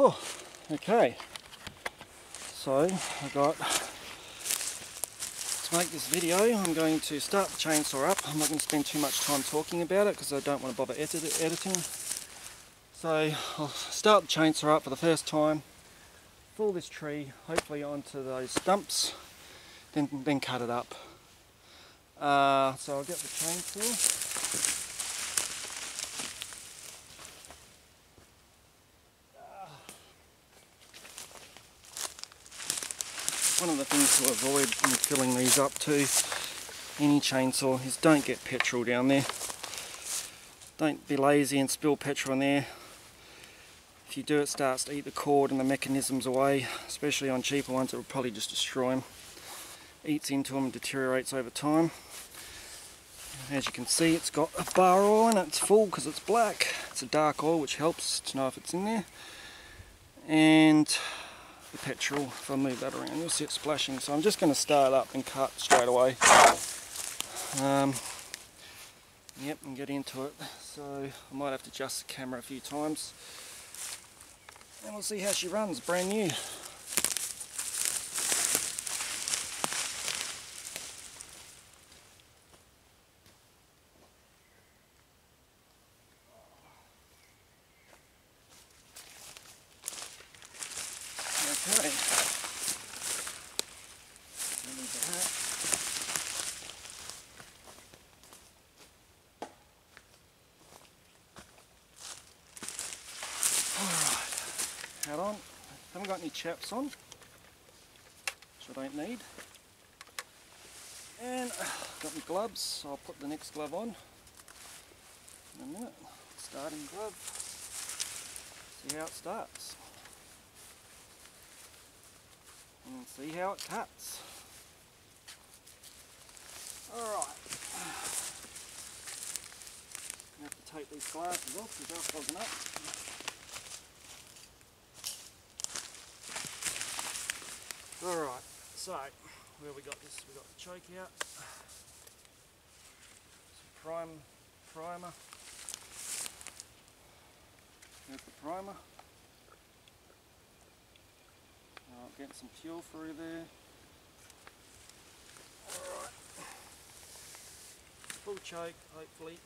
Oh, okay. So I got, to make this video, I'm going to start the chainsaw up. I'm not going to spend too much time talking about it because I don't want to bother editing. So I'll start the chainsaw up for the first time, pull this tree hopefully onto those stumps, then cut it up. So I'll get the chainsaw. One of the things to avoid when filling these up too, any chainsaw, is don't get petrol down there. Don't be lazy and spill petrol in there. If you do, it starts to eat the cord and the mechanisms away, especially on cheaper ones. It will probably just destroy them. Eats into them and deteriorates over time. As you can see, it's got a bar oil in it. It's full because it's black. It's a dark oil which helps to know if it's in there. And the petrol, if I move that around, you'll see it splashing. So I'm just going to start up and cut straight away. Yep, and get into it. So I might have to adjust the camera a few times. And we'll see how she runs, brand new. Okay. Hat on. Haven't got any chaps on, which I don't need. And got my gloves, so I'll put the next glove on in a minute. Starting glove. See how it starts. And see how it cuts. Alright. I have to take these glasses off because they're fogging up. Alright, so where we got this? We got the choke out, some primer. There's the primer. Getting some fuel through there. Alright, full choke hopefully.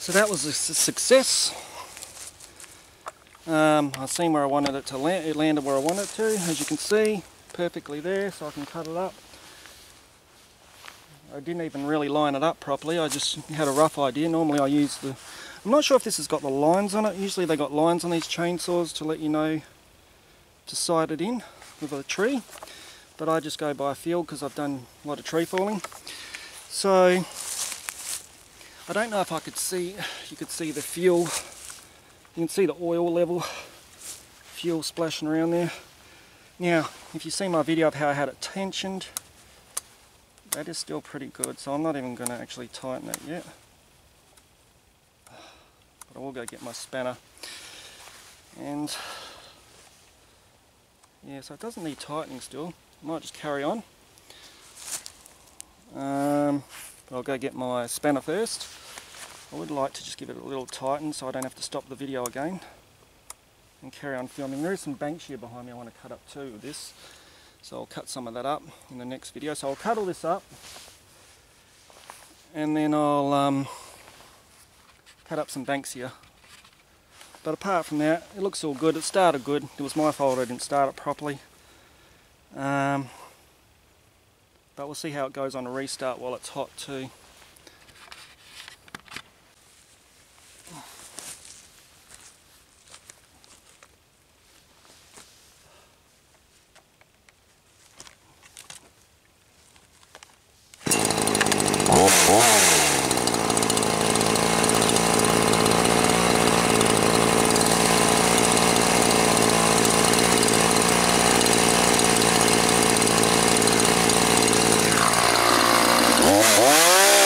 So that was a success. I've seen where I wanted it to land. It landed where I wanted it to, as you can see, perfectly there, so I can cut it up. I didn't even really line it up properly, I just had a rough idea. Normally I use the... I'm not sure if this has got the lines on it. Usually they got lines on these chainsaws to let you know to sight it in with a tree. But I just go by feel because I've done a lot of tree falling. So I don't know if I could see, you could see the fuel. You can see the oil level, fuel splashing around there. Now, if you see my video of how I had it tensioned, that is still pretty good, so I'm not even going to actually tighten it yet. But I will go get my spanner. And yeah, so it doesn't need tightening still. I might just carry on. But I'll go get my spanner first. I would like to just give it a little tighten so I don't have to stop the video again and carry on filming. There is some bankshire behind me I want to cut up too with this, so I'll cut some of that up in the next video. So I'll cut all this up and then I'll cut up some bankshire. But apart from that, it looks all good. It started good. It was my fault I didn't start it properly. But we'll see how it goes on a restart while it's hot too. Oh,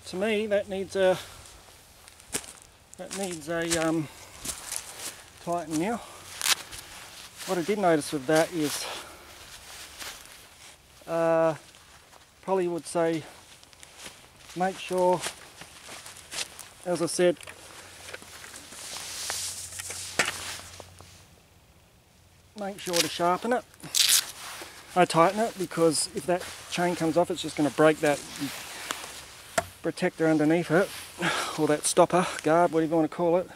To me, that needs a tighten now. What I did notice with that is probably would say make sure, as I said, make sure to sharpen it. I tighten it because if that chain comes off, it's just going to break that protector underneath it, or that stopper, guard, whatever you want to call it,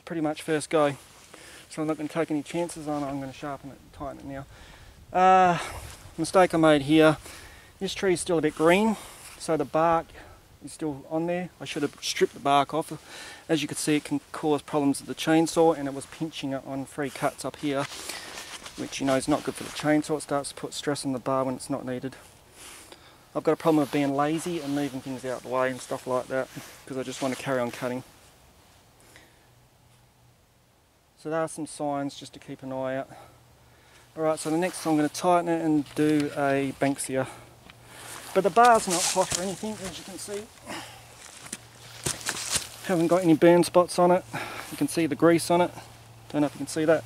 pretty much first go. So I'm not going to take any chances on it. I'm going to sharpen it and tighten it now. Mistake I made here, this tree is still a bit green, so the bark is still on there. I should have stripped the bark off. As you can see, it can cause problems with the chainsaw, and it was pinching it on 3 cuts up here, which you know is not good for the chainsaw. It starts to put stress on the bar when it's not needed. I've got a problem with being lazy and moving things out of the way and stuff like that, because I just want to carry on cutting. So there are some signs just to keep an eye out. Alright, so the next I'm going to tighten it and do a Banksia. But the bar's not hot or anything, as you can see. Haven't got any burn spots on it. You can see the grease on it. Don't know if you can see that.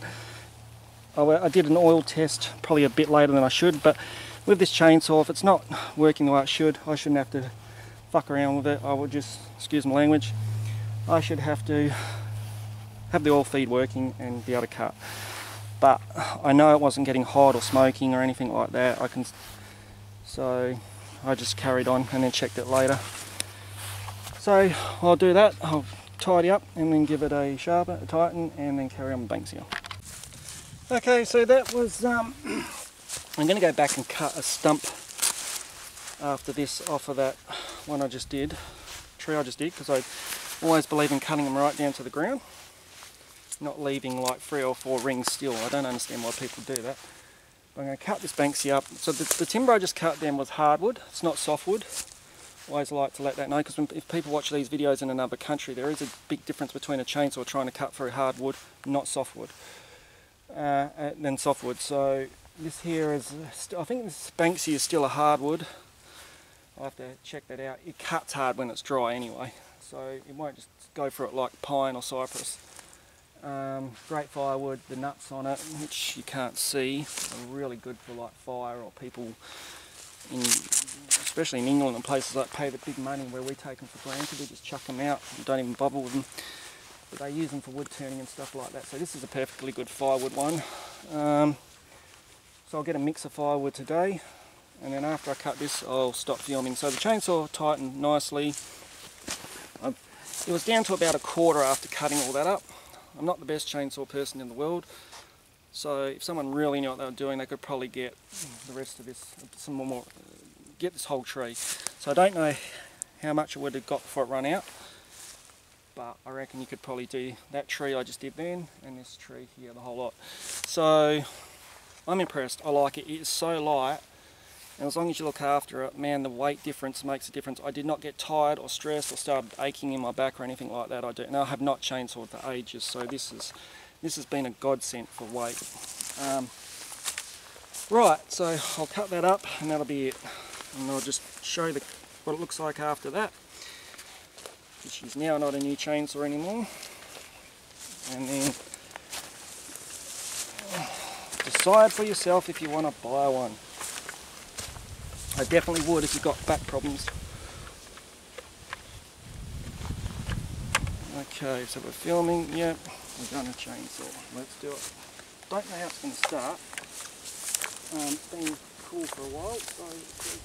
I did an oil test probably a bit later than I should, but with this chainsaw, if it's not working the way it should, I shouldn't have to fuck around with it. I would just, excuse my language, I should have to have the oil feed working and be able to cut. But I know it wasn't getting hot or smoking or anything like that. So I just carried on and then checked it later. So I'll do that. I'll tidy up and then give it a sharper, a tighten, and then carry on with Banksia. Okay, so that was, I'm going to go back and cut a stump after this off of that one I just did, tree I just did, because I always believe in cutting them right down to the ground, not leaving like 3 or 4 rings still. I don't understand why people do that. But I'm going to cut this Banksia up. So the timber I just cut then was hardwood, it's not softwood. Always like to let that know, because if people watch these videos in another country, there is a big difference between a chainsaw trying to cut through hardwood, not softwood. Than softwood. So this here is, I think this Banksia is still a hardwood. I'll have to check that out. It cuts hard when it's dry anyway, so it won't just go for it like pine or cypress. Great firewood. The nuts on it, which you can't see, are really good for like fire or people especially in England and places that pay the big money where we take them for granted. We just chuck them out and don't even bother with them. But they use them for wood turning and stuff like that. So this is a perfectly good firewood one. So I'll get a mix of firewood today, and then after I cut this I'll stop filming. So the chainsaw tightened nicely. It was down to about a quarter after cutting all that up. I'm not the best chainsaw person in the world, so if someone really knew what they were doing, they could probably get the rest of this, some more, get this whole tree. So I don't know how much it would have got before it run out, but I reckon you could probably do that tree I just did then, and this tree here, the whole lot. So I'm impressed. I like it. It is so light, and as long as you look after it, man, the weight difference makes a difference. I did not get tired or stressed or started aching in my back or anything like that. And I have not chainsawed for ages, so this has been a godsend for weight. Right, so I'll cut that up and that'll be it. And I'll just show you what it looks like after that. Which is now not a new chainsaw anymore. And then decide for yourself if you want to buy one. I definitely would if you've got back problems. Okay, so we're filming. Yep, we're going to chainsaw. Let's do it. Don't know how it's going to start. It's been cool for a while, so let's see.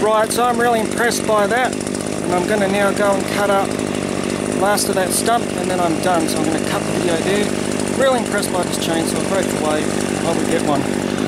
Right, so I'm really impressed by that, and I'm going to now go and cut up last of that stump, and then I'm done. So I'm going to cut the video there. Really impressed by this chainsaw, great for wave. I would get one.